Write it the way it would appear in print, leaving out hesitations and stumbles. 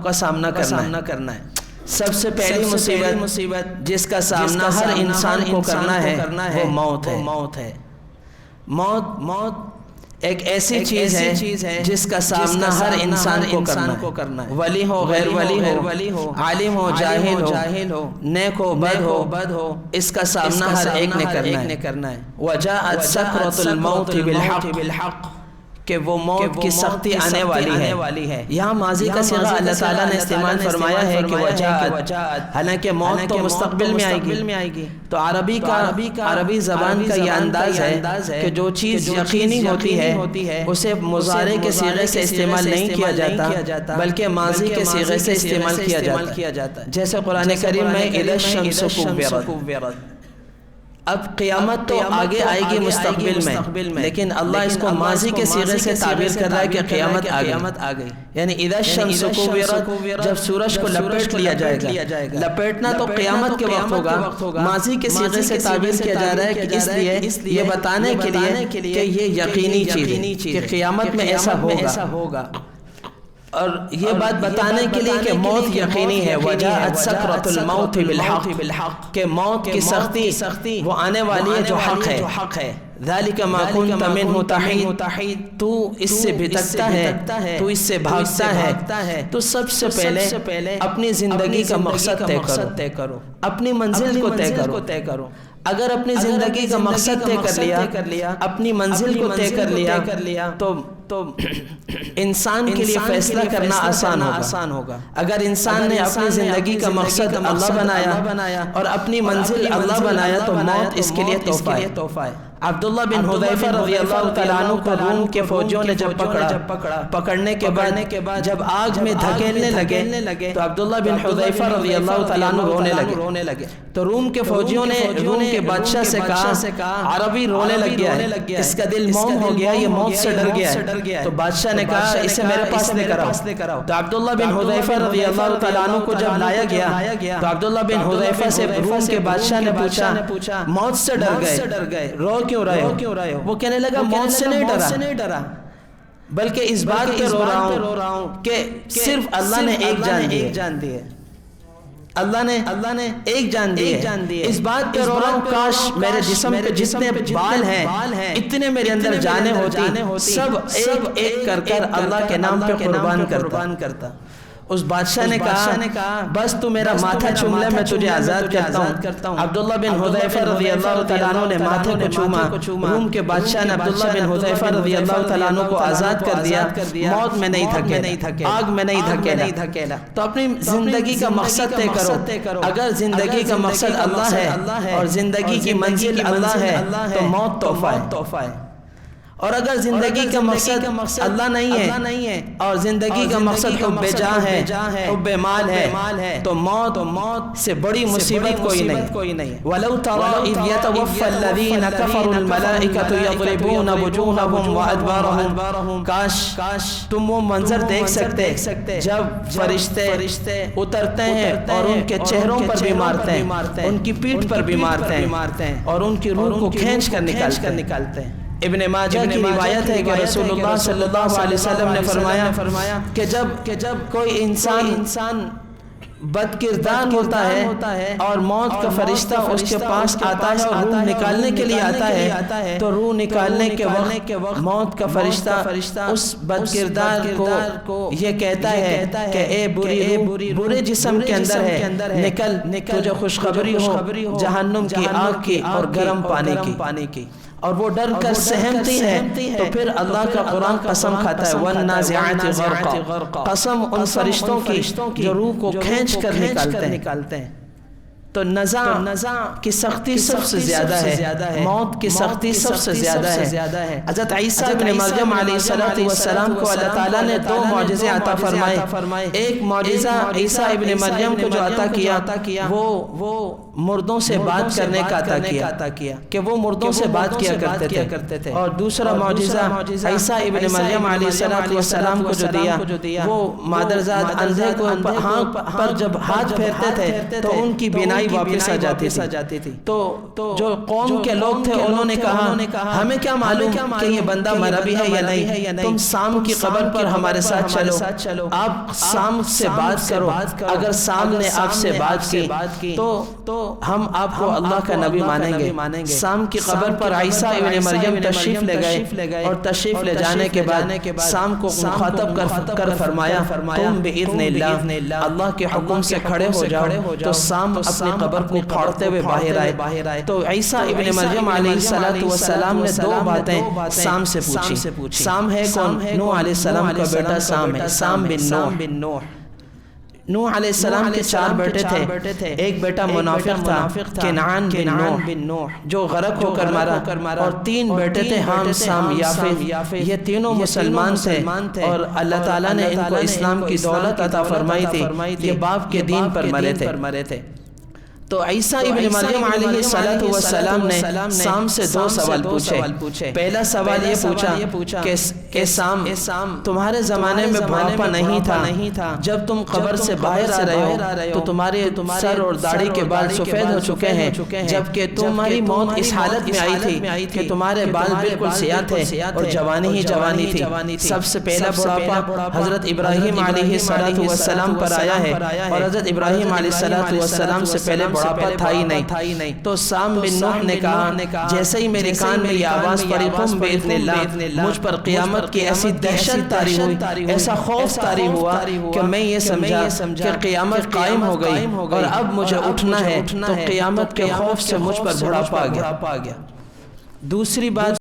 کا سامنا کرنا ہے۔ سب سے پہلی مصیبت جس کا سامنا ہر انسان کو کرنا ہے وہ موت ہے۔ موت ایک ایسی چیز ہے جس کا سامنا ہر انسان کو کرنا ہے، ولی ہو غیر ولی ہو، عالم ہو جاہل ہو، نیک ہو بد ہو، اس کا سامنا ہر ایک نے کرنا ہے۔ وجاءت سکرۃ الموت بالحق، کہ وہ موت کی سختی آنے والی ہے۔ یہاں ماضی کا صیغہ اللہ تعالیٰ نے استعمال فرمایا ہے کہ وجاءت، حالانکہ موت تو مستقبل میں آئے گی۔ تو عربی زبان کا یہ انداز ہے کہ جو چیز یقینی ہوتی ہے اسے مضارع کے صیغے سے استعمال نہیں کیا جاتا بلکہ ماضی کے صیغے سے استعمال کیا جاتا ہے۔ جیسے قرآن کریم میں اذا الشمس كورت، اب قیامت تو آگے آئے گی مستقبل میں، لیکن اللہ اس کو ماضی کے صیغے سے تعبیر کر رہا ہے کہ قیامت آ گئی، یعنی اذا الشمس کورت، جب سورج کو لپیٹ لیا جائے گا۔ لپیٹنا تو قیامت کے وقت ہوگا، ماضی کے صیغے سے تعبیر کیا جا رہا ہے کہ اس لیے یہ بتانے کے لیے کہ یہ یقینی چیز ہے کہ قیامت میں ایسا ہوگا، اور یہ بات بتانے کے لیے کہ موت یقینی ہے۔ وجاءت سکرۃ الموت بالحق، کہ موت کی سختی وہ آنے والی ہے جو حق ہے۔ ذالک ما کنت منہ تحید، تو اس سے بھٹکتا ہے، تو اس سے بھاگتا ہے، تو سب سے پہلے اپنی زندگی کا مقصد طے کرو، اپنی منزل کو طے کرو۔ اگر اپنی زندگی کا مقصد طے کر لیا، اپنی منزل کو طے کر لیا تو انسان کے لیے فیصلہ کرنا آسان ہوگا۔ اگر انسان نے اپنی زندگی کا مقصد اللہ بنایا اور اپنی منزل اللہ بنایا تو موت اس کے لیے تحفہ ہے۔ عبداللہ بن حذیفہ رضی اللہ تعالیٰ عنہ کو روم کے فوجیوں نے جب پکڑنے کے بعد جب آگ میں دھکیلنے لگے تو عبداللہ بن حذیفہ رضی اللہ تعالیٰ عنہ رونے لگے۔ تو روم کے فوجیوں نے روم کے بادشاہ سے کہا عربی رونے لگ گیا ہے، اس کا دل موم ہو گیا، یہ موت سے ڈر گیا ہے۔ تو بادشاہ نے کہا اسے میرے پاس لے کر آؤ۔ تو عبداللہ بن حذیفہ رضی اللہ تعالیٰ عنہ کو جب لایا گیا تو عبداللہ بن حذیفہ سے روم کے بادشاہ نے پوچھا موت سے ڈر گئے، رو کیوں رہے ہو؟ وہ کہنے لگا موت سے نہیں ڈرا، بلکہ اس بات پہ رو رہا ہوں کہ صرف اللہ نے ایک جان دی ہے، اللہ نے ایک جان دی ہے۔ اس بات پہ رو رہا ہوں کاش میرے جسم پہ جتنے بال ہیں اتنے میرے اندر جانیں ہوتی، سب ایک کر اللہ کے نام پہ قربان کرتا۔ اس بادشاہ نے کہا بس تو میرا ماتھا چوم لے، میں تجھے آزاد کرتا ہوں۔ عبداللہ بن حذیفہ رضی اللہ تعالیٰ عنہ نے ماتھے کو چوما، روم کے بادشاہ نے عبداللہ بن حذیفہ رضی اللہ تعالیٰ عنہ کو آزاد کر دیا، موت میں نہیں دھکیلا، آگ میں نہیں دھکیلا۔ تو اپنی زندگی کا مقصد طے کرو، اگر زندگی کا مقصد اللہ ہے اور زندگی کی منزل اللہ ہے تو موت تحفہ ہے، اور اگر زندگی کا مقصد اللہ نہیں ہے اور زندگی کا مقصد حب جاہ ہے، حب مال ہے، تو موت سے بڑی مصیبت کوئی نہیں۔ وَلَوْ تَرَى إِذْ يَتَوَفَّى الَّذِينَ كَفَرُوا الْمَلَائِكَةُ يَضْرِبُونَ وُجُوهَهُمْ وَأَدْبَارَهُمْ، کاش تم وہ منظر دیکھ سکتے جب فرشتے اترتے ہیں اور ان کے چہروں پر بھی مارتے ہیں، ان کی پیٹھ پر بھی مارتے ہیں اور ان کی روح کو کھینچ کر نکالتے ہیں۔ ابن ماجہ کی روایت ہے کہ رسول اللہ صلی اللہ علیہ وسلم نے فرمایا کہ جب کوئی انسان بد کردار ہوتا ہے اور موت کا فرشتہ اس کے پاس آتا ہے اور روح نکالنے کے لیے آتا ہے، تو روح نکالنے کے وقت موت کا فرشتہ اس بد کردار کو یہ کہتا ہے کہ اے برے جسم کے اندر ہے، نکل، تجھے خوشخبری ہو جہنم کی آگ کی اور گرم پانی کی۔ اور وہ ڈر کر سہمتی ہے تو پھر اللہ کا قرآن قسم کھاتا ہے وَالنَّازِعَاتِ غَرْقًا، قسم ان فرشتوں کی جو روح کو کھینچ کر نکالتے ہیں۔ تو نزاع کی سختی سب سے زیادہ ہے، موت کی سختی سب سے زیادہ ہے۔ حضرت عیسیٰ ابن مریم علیہ السلام کو اللہ تعالیٰ نے 2 معجزے عطا فرمائے۔ ایک معجزہ عیسیٰ ابن مریم کو جو عطا کیا وہ مردوں سے بات کرنے کا عطا کیا کہ وہ مردوں سے بات کیا کرتے تھے. اور دوسرا معجزہ عیسیٰ ابن مریم علیہ السلام کو جو دیا وہ مادرزاد اندھے کو پر جب ہاتھ پھیرتے تھے تو ان کی بینائی واپس آ جاتی تھی. تو جو قوم کے لوگ تھے انہوں نے کہا ہمیں کیا معلوم کہ یہ بندہ مرا بھی ہے یا نہیں, تم سام کی قبر پر ہمارے ساتھ چلو, آپ سام سے بات کرو, اگر سام نے آپ سے بات کی تو ہم آپ کو اللہ کا نبی مانیں گے. سام کی قبر پر عیسیٰ ابن مریم تشریف لے گئے اور تشریف لے جانے کے بعد سام کو مخاطب کر فرمایا تم بإذن اللہ کے حکم سے کھڑے ہو جاؤ. تو سام اپنی قبر کو پھاڑتے ہوئے باہر آئے. تو عیسیٰ ابن مریم علیہ السلام نے دو باتیں سام سے پوچھی. سام ہے کون؟ نوح علیہ السلام کا بیٹا سام ہے, سام بن نوح. نوح علیہ السلام کے 4 بیٹے تھے. ایک بیٹا منافق تھا کنعان بن نوح جو غرق ہو کر مارا, اور 3 بیٹے تھے حام سام یافث. یہ تینوں مسلمان تھے اور اللہ تعالیٰ نے ان کو اسلام کی دولت عطا فرمائی تھی. یہ باپ کے دین پر مرے تھے. تو عیسیٰ ابن مریم علیہ السلام نے سام سے 2 سوال پوچھے. پہلا سوال یہ پوچھا کہ سام تمہارے زمانے میں بڑھاپا نہیں تھا, جب تم قبر سے باہر آ رہے ہو تو تمہارے سر اور داڑھی کے بال سفید ہو چکے ہیں, جبکہ تمہاری موت اس حالت میں آئی تھی کہ تمہارے بال بالکل سیاہ تھے اور جوانی ہی جوانی تھی. سب سے پہلا بڑھاپا حضرت ابراہیم علیہ السلام پر آیا ہے, اور حضرت ابراہیم علیہ السلام سے پہلے بڑھاپا تھا ہی نہیں. تو سام بن نوح نے کہا جیسے ہی میرے کان میں یہ آواز پڑی قم بإذن اللہ, مجھ پر قیامت کی ایسی دہشت طاری ہوئی, ایسا خوف طاری ہوا کہ میں یہ سمجھا کہ قیامت قائم ہو گئی اور اب مجھے اٹھنا ہے. تو قیامت کے خوف سے مجھ پر بڑھاپا آ گیا. دوسری بات